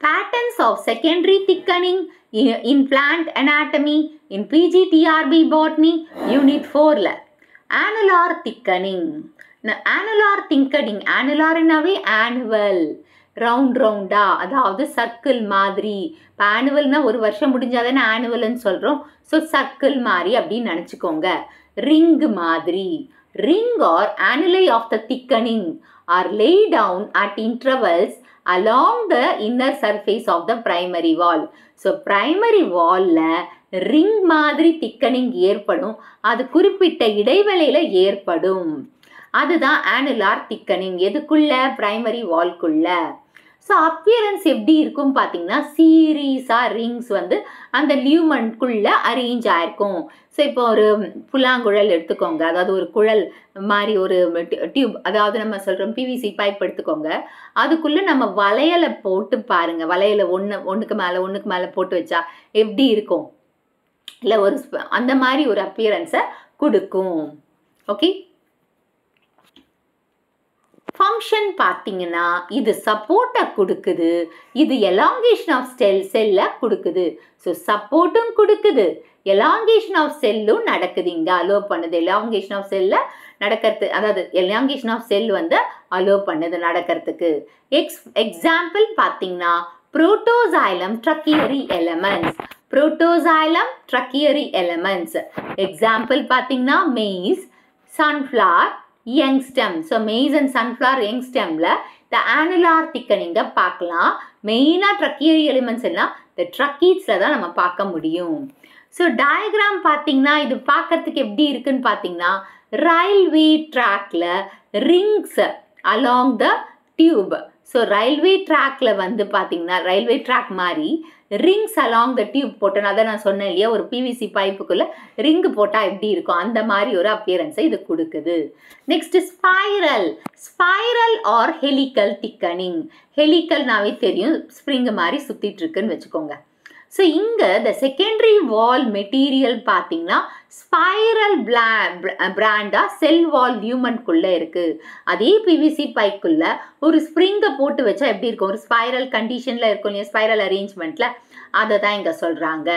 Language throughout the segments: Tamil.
Patterns of secondary thickening in plant anatomy in PGTRB botany unit 4ல annular thickening. annular thickening, annular என்னவே annual, ரவுண்டா, அதாவது சர்க்கிள் மாதிரி. இப்போ ஆனுவல்னா ஒரு வருஷம் முடிஞ்சாதானே ஆனுவல்னு சொல்கிறோம். ஸோ சர்க்கிள் மாதிரி அப்படின்னு நினச்சிக்கோங்க. ரிங் மாதிரி. Ring are annuli of the thickening are laid down at intervals along the inner surface of the primary wall. So primary wallல ரிங் மாதிரி திக்கனிங் ஏற்படும். அது குறிப்பிட்ட இடைவெளியில் ஏற்படும். அதுதான் annular thickening. எதுக்குள்ள? பிரைமரி வால்குள்ள. ஸோ அப்பியரன்ஸ் எப்படி இருக்கும் பார்த்தீங்கன்னா, சீரீஸாக ரிங்ஸ் வந்து அந்த லியூமன்குள்ளே அரேஞ்ச் ஆயிருக்கும். ஸோ இப்போ ஒரு புல்லாங்குழல் எடுத்துக்கோங்க, அதாவது ஒரு குழல் மாதிரி ஒரு டியூப், அதாவது நம்ம சொல்கிறோம் பிவிசி பைப் எடுத்துக்கோங்க. அதுக்குள்ளே நம்ம வளையலை போட்டு பாருங்கள். வளையலை ஒன்றுக்கு மேலே போட்டு வச்சா எப்படி இருக்கும்? இல்லை ஒரு அந்த மாதிரி ஒரு அப்பியரன்ஸை கொடுக்கும். ஓகே, ஃபங்க்ஷன் பார்த்தீங்கன்னா இது சப்போர்ட்டை கொடுக்குது, இது எலாங்கேஷன் ஆஃப் செல்லை கொடுக்குது. ஸோ சப்போர்ட்டும் கொடுக்குது, எலாங்கேஷன் ஆஃப் செல்லும் நடக்குது. இங்கே அலோ பண்ணுது. எலாங்கேஷன் ஆஃப் செல்ல நடக்கிறது, அதாவது எலாங்கேஷன் ஆஃப் செல் வந்து அலோ பண்ணுது நடக்கிறதுக்கு. எக்ஸாம்பிள் பார்த்தீங்கன்னா protoxylem tracheary elements. Protoxylem tracheary elements example பார்த்தீங்கன்னா maize, sunflower, young stem. So maize and sunflower young ஸ்டெம்ல இந்த ஆனுலார் திக்கனிங்கை பார்க்கலாம். மெயினாக ட்ரக்கியரி எலிமெண்ட்ஸ் எல்லாம் இந்த ட்ரக்கீட்ஸில் தான் நம்ம பார்க்க முடியும். ஸோ டயக்ராம் பார்த்தீங்கன்னா இது பார்க்கறதுக்கு எப்படி இருக்குன்னு பார்த்தீங்கன்னா, ரயில்வே ட்ராக்ல rings along the tube. So railway ட்ராக்ல வந்து பார்த்தீங்கன்னா ரயில்வே ட்ராக் மாதிரி ரிங்ஸ் அலாங் த டியூப் போட்டோன்னா, அதை நான் சொன்னேன் இல்லையா, ஒரு பிவிசி பைப்புக்குள்ளே ரிங்கு போட்டால் எப்படி இருக்கும், அந்த மாதிரி ஒரு அப்பியரன்ஸை இது கொடுக்குது. Next spiral. Spiral or helical thickening. ஹெலிக்கல்னாவே தெரியும், ஸ்ப்ரிங் மாதிரி சுற்றிட்டு இருக்குன்னு வச்சுக்கோங்க. ஸோ இங்கே இந்த செகண்டரி வால் மெட்டீரியல் பார்த்தீங்கன்னா ஸ்பைரல் பிராண்டாக செல் வால் லியூமன்குள்ளே இருக்குது. அதே பிவிசி பைக்குள்ளே ஒரு ஸ்ப்ரிங்கை போட்டு வச்சா எப்படி இருக்கும்? ஒரு ஸ்பைரல் கண்டிஷனில் இருக்கும் இல்லையா, ஸ்பைரல் அரேஞ்ச்மெண்ட்டில். அதை தான் இங்கே சொல்கிறாங்க.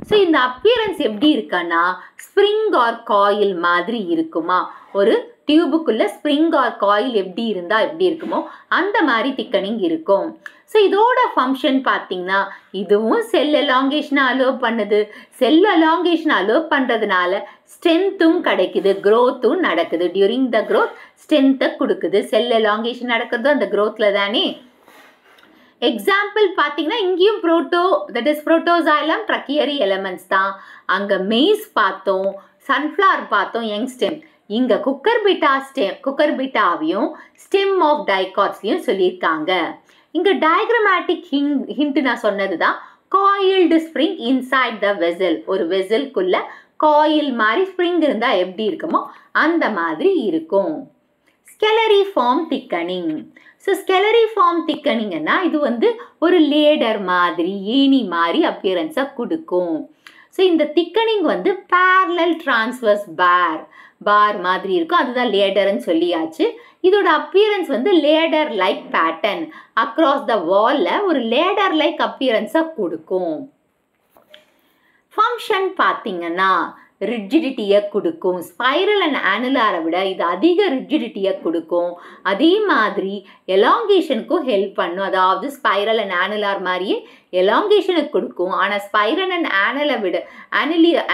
ஸோ இந்த அப்பியரன்ஸ் எப்படி இருக்குன்னா ஸ்ப்ரிங் ஆர் காயில் மாதிரி இருக்குமா? ஒரு டியூபுக்குள்ளே ஸ்ப்ரிங் ஆர் காயில் எப்படி இருந்தால் எப்படி இருக்குமோ அந்த மாதிரி திக்கனிங் இருக்கும். ஸோ இதோட ஃபங்க்ஷன் பார்த்தீங்கன்னா இதுவும் செல் எலாங்கேஷனை அலோவ் பண்ணுது. செல் எலாங்கேஷன் அலோவ் பண்ணுறதுனால ஸ்ட்ரென்த்தும் கிடைக்குது, க்ரோத்தும் நடக்குது. டியூரிங் த க்ரோத் ஸ்ட்ரென்த்தை கொடுக்குது. செல் எலாங்கேஷன் நடக்கிறது அந்த க்ரோத்தில் தானே. எக்ஸாம்பிள் பார்த்தீங்கன்னா இங்கேயும் புரோட்டோசைலம் ட்ரக்கியரி எலமெண்ட்ஸ் தான். அங்கே மெய்ஸ் பார்த்தோம், சன்ஃப்ளவர் பார்த்தோம், யங் ஸ்டெம். இங்கே குக்கர்பிட்டாவையும் ஸ்டெம் ஆஃப் டைகாட்ஸ்லையும் சொல்லியிருக்காங்க. இங்கே டயக்ராமேட்டிக் ஹிண்ட் நான் சொன்னது தான். Coiled spring inside the vessel. ஒரு வெசல்குள்ள காயில் மாதிரி ஸ்ப்ரிங் இருந்தால் எப்படி இருக்குமோ அந்த மாதிரி இருக்கும். ஸ்கெலரி ஃபார்ம் திக்கனிங். ஸோ ஸ்கெலரி ஃபார்ம் திக்கனிங்கன்னா இது வந்து ஒரு லேடர் மாதிரி, ஏணி மாதிரி அப்பியரன்ஸை கொடுக்கும். ஸோ இந்த திக்கனிங் வந்து பேரலல் டிரான்ஸ்வர்ஸ் பார் மாதிரி இருக்கும். அதுதான் லேடர்ன்னு சொல்லியாச்சு. இதோட அப்பியரன்ஸ் வந்து ladder like pattern across the வால்ல ஒரு லேடர் லைக் அப்பியரன்ஸை கொடுக்கும். ஃபங்க்ஷன் பார்த்தீங்கன்னா ரிஜிடிட்டியை கொடுக்கும். ஸ்பைரல் அண்ட் ஆனுலாரை விட இது அதிக ரிஜிடிட்டியை கொடுக்கும். அதே மாதிரி எலாங்கேஷனுக்கும் ஹெல்ப் பண்ணும். அதாவது ஸ்பைரல் அண்ட் ஆனுலார் மாதிரியே எலாங்கேஷனுக்கு கொடுக்கும். ஆனால் ஸ்பைரல் அண்ட்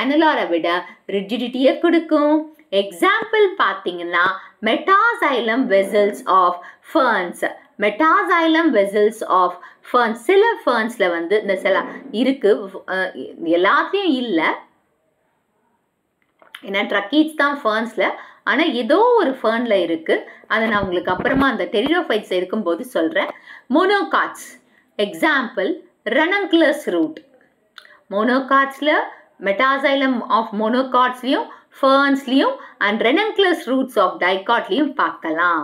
ஆனுலாரை விட ரிஜிடிட்டியை கொடுக்கும். எக்ஸாம்பிள் பார்த்தீங்கன்னா metaxylem vessels of ferns. Metaxylem vessels of ferns. சில ஃபர்ன்ஸில் வந்து இந்த சில இருக்குது, எல்லாத்தையும் இல்லை, ஏன்னா ட்ரக்கீட்ஸ் தான் ஃபர்ன்ஸில். ஆனால் ஏதோ ஒரு ஃபர்னில் இருக்குது. அதை நான் உங்களுக்கு அப்புறமா அந்த டெரிடோஃபைட்ஸ் இருக்கும்போது சொல்கிறேன். மோனோகாட்ஸ். Example ranunculus root. மோனோகாட்ஸில் மெட்டாசைலம் ஆஃப் மோனோகாட்ஸ்லையும் ஃபர்ன்ஸ்லையும் அண்ட் ரெனங்குலஸ் ரூட்ஸ் ஆஃப் டைகாட்லையும் பார்க்கலாம்.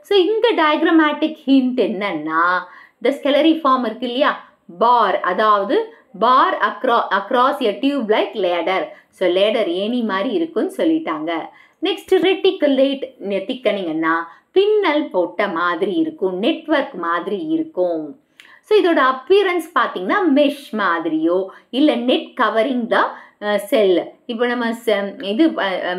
ஸோ இங்கே டயக்ராமேட்டிக் ஹிண்ட் என்னன்னா, இந்த ஸ்கெலரி ஃபார்ம் இருக்கு இல்லையா, பார், அதாவது bar across a tube like ladder. So ladder ஏணி மாதிரி இருக்குன்னு சொல்லிட்டாங்க. நெக்ஸ்ட் ரெட்டிகுலேட் திக்கனிங்கன்னா பின்னல் போட்ட மாதிரி இருக்கும், நெட்வொர்க் மாதிரி இருக்கும். ஸோ இதோட அப்பியரன்ஸ் பார்த்தீங்கன்னா மெஷ் மாதிரியோ இல்லை நெட் கவரிங் த செல். இப்போ நம்ம இது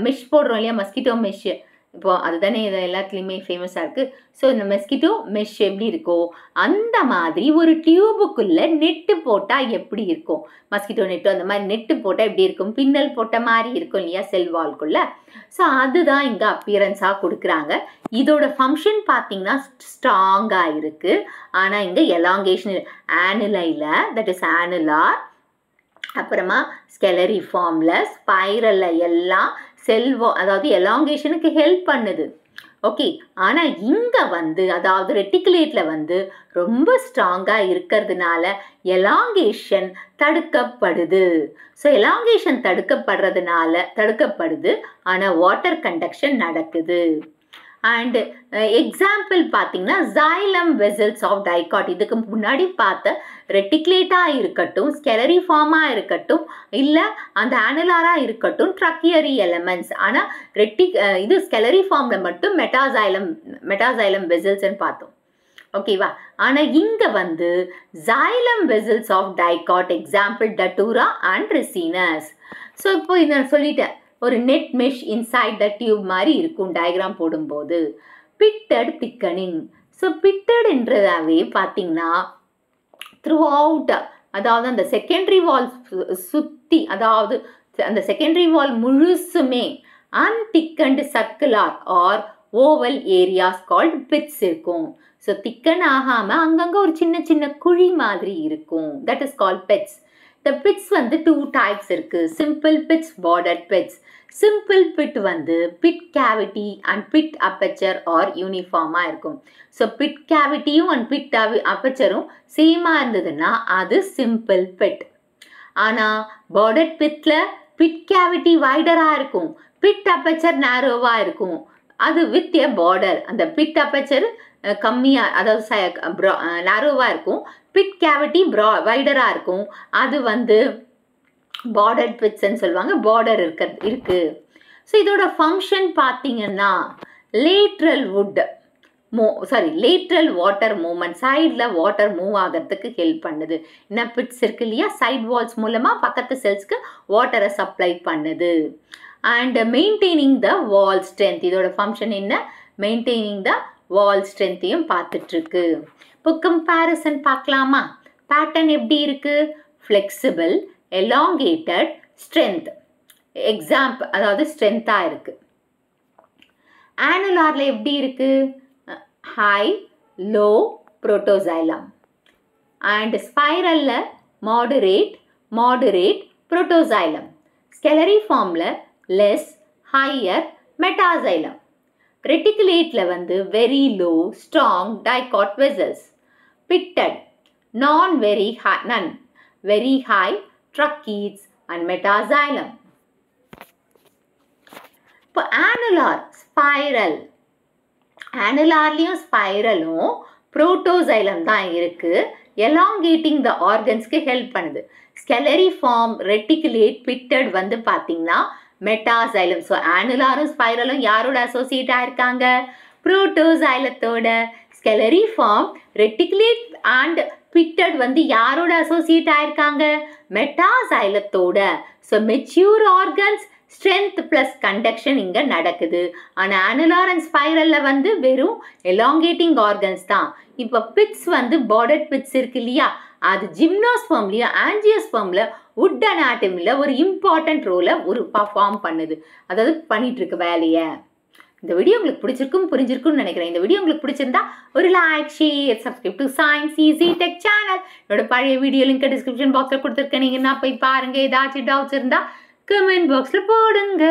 மெஷ் போடுறோம் இல்லையா, மஸ்கிட்டோ மெஷ், இப்போ அதுதானே இது எல்லாத்துலேயுமே ஃபேமஸாக இருக்குது. ஸோ இந்த மஸ்கிட்டோ மெஷ் எப்படி இருக்கோ அந்த மாதிரி ஒரு டியூபுக்குள்ளே நெட்டு போட்டால் எப்படி இருக்கும், மஸ்கிட்டோ நெட்டு அந்த மாதிரி நெட்டு போட்டால் எப்படி இருக்கும், பின்னல் போட்ட மாதிரி இருக்கும் இல்லையா செல் வால்குள்ளே. ஸோ அதுதான் இங்கே அப்பியரன்ஸாக கொடுக்குறாங்க. இதோட ஃபங்க்ஷன் பார்த்தீங்கன்னா ஸ்ட்ராங்காக இருக்குது. ஆனால் இங்கே எலாங்கேஷன் ஆனுலையில், தட் இஸ் ஆனுலார், அப்புறமா ஸ்கெலரி ஃபார்மில், ஸ்பைரலில் எல்லாம் அதாவது எலாங்கேஷனுக்கு ஹெல்ப் பண்ணுது. ஓகே, ஆனால் இங்கே வந்து அதாவது ரெட்டிகுலேட்டில் ரொம்ப ஸ்ட்ராங்காக இருக்கிறதுனால எலாங்கேஷன் தடுக்கப்படுது. ஸோ எலாங்கேஷன் தடுக்கப்படுது, ஆனால் வாட்டர் கண்டக்ஷன் நடக்குது. அண்ட் எக்ஸாம்பிள் பார்த்தீங்கன்னா ஜைலம் வெசல்ஸ் ஆஃப் டைகாட். இதுக்கு முன்னாடி பார்த்த ரெட்டிகுலேட்டாக இருக்கட்டும், ஸ்கெலரி ஃபார்மாக இருக்கட்டும், இல்லை அந்த ஆனுலாராக இருக்கட்டும், ட்ரக்கியரி எலமெண்ட்ஸ். ஆனால் இது ஸ்கெலரி ஃபார்மில் மட்டும் மெட்டாசைலம் வெசல்ஸ்ன்னு பார்த்தோம். ஓகேவா? ஆனால் இங்கே xylem vessels of dicot, example datura and ricinus. So இப்போ இதை சொல்லிட்டேன், ஒரு net mesh inside the tube மாதிரி இருக்கும் டயக்ராம் போடும்போது. Fitted thickening. ஸோ பிட்டட்ன்றதாவே பார்த்தீங்கன்னா த்ரூ அவுட், அதாவது அந்த செகண்டரி வால் சுற்றி, அதாவது அந்த செகண்டரி வால் முழுசுமே unthickened circular or oval areas called pits இருக்கும். ஸோ திக்கன் ஆகாமல் அங்கங்கே ஒரு சின்ன சின்ன குழி மாதிரி இருக்கும், that is called pits. The pits 2 types இருக்கு, simple pits, bordered pits. Simple pit pit cavity and pit aperture or uniform-ஆ இருக்கும். So pit cavity-யும் and pit aperture-ம் சேமா இருந்ததுன்னா அது simple pit. ஆனா bordered pit-ல pit cavity wider-ஆ இருக்கும், pit aperture narrow-வா இருக்கும். அது with a border. அந்த pit aperture கம்மியா, அதாவது narrow-வா இருக்கும், பிட் கேவிட்டி வைடரா இருக்கும். அது பார்டர்ட் பிட்ஸ்ன்னு சொல்லுவாங்க, பார்டர் இருக்கு. ஸோ இதோட ஃபங்க்ஷன் பார்த்தீங்கன்னா லேட்ரல் வாட்டர் மூவ்மெண்ட், சைடில் வாட்டர் மூவ் ஆகிறதுக்கு ஹெல்ப் பண்ணுது. என்ன பிட்ஸ் இருக்கு இல்லையா, சைட் வால்ஸ் மூலமாக பக்கத்து செல்ஸ்க்கு வாட்டரை சப்ளை பண்ணுது. And maintaining the wall strength, இதோட ஃபங்க்ஷன் என்ன, மெயின்டைனிங் த வால் ஸ்ட்ரென்த்தையும் பார்த்துட்ருக்கு. இப்போ கம்பேரிசன் பார்க்கலாமா? பேட்டர்ன் எப்படி இருக்கு, ஃப்ளெக்சிபிள், எலாங்கேட்டட், ஸ்ட்ரென்த், அதாவது ஸ்ட்ரென்த்தாக இருக்கு. ஆனுலாரில் எப்படி இருக்கு, ஹை, லோ, புரோட்டோசைலம். அண்ட் ஸ்பைரலில் மாடரேட், புரோட்டோசைலம். ஸ்கெலரி ஃபார்மில் லெஸ், ஹையர், மெட்டாசைலம். ரெட்டிகுலேட்டில் very low, strong, dicot vessels. Pitted, none very high, tracheids and metaxylem. இப்போ ஆனுலார், ஸ்பைரல், ஆனுலார்லேயும் ஸ்பைரலும் புரோட்டோசைலம் தான் இருக்குது, எலாங்கேட்டிங் த ஆர்கன்ஸ்க்கு ஹெல்ப் பண்ணுது. ஸ்கெலரி ஃபார்ம், ரெட்டிகுலேட், பிட்டட் பார்த்தீங்கன்னா மெட்டாசைலம். ஸோ ஆனுலாரும் ஸ்பைரலும் யாரோட அசோசியேட் ஆயிருக்காங்க, புரோட்டோசைலத்தோட. Scalariform, reticulate and pitted யாரோட அசோசியேட் ஆயிருக்காங்க, மெட்டாசைலத்தோட. So mature organs, strength plus conduction இங்கே நடக்குது. ஆனால் ஆனுலார் அண்ட் ஸ்பைரலில் வெறும் எலாங்கேட்டிங் ஆர்கன்ஸ் தான். இப்போ பிட்ஸ் பார்டர்ட் பிட்ஸ் இருக்கு இல்லையா, அது ஜிம்னோஸ்பெர்ம்லையும் ஆஞ்சியோஸ்பெர்மில் வுட் அனாட்டமியில் ஒரு இம்பார்ட்டன்ட் ரோலை பர்ஃபார்ம் பண்ணுது, அதாவது பண்ணிட்டு இருக்கு வேலையை. இந்த வீடியோ உங்களுக்கு புரிஞ்சிருக்கும்னு நினைக்கிறேன். இந்த வீடியோ உங்களுக்கு பிடிச்சிருந்தா ஒரு like, share, subscribe to science easy tech channel. என்னோட பழைய வீடியோ லிங்க் டிஸ்கிரிப்ஷன் பாக்ஸில் கொடுத்துருக்கேன், நீங்கள் என்ன போய் பாருங்கள். ஏதாச்சும் டவுட்ஸ் இருந்தால் கமெண்ட் பாக்ஸில் போடுங்க.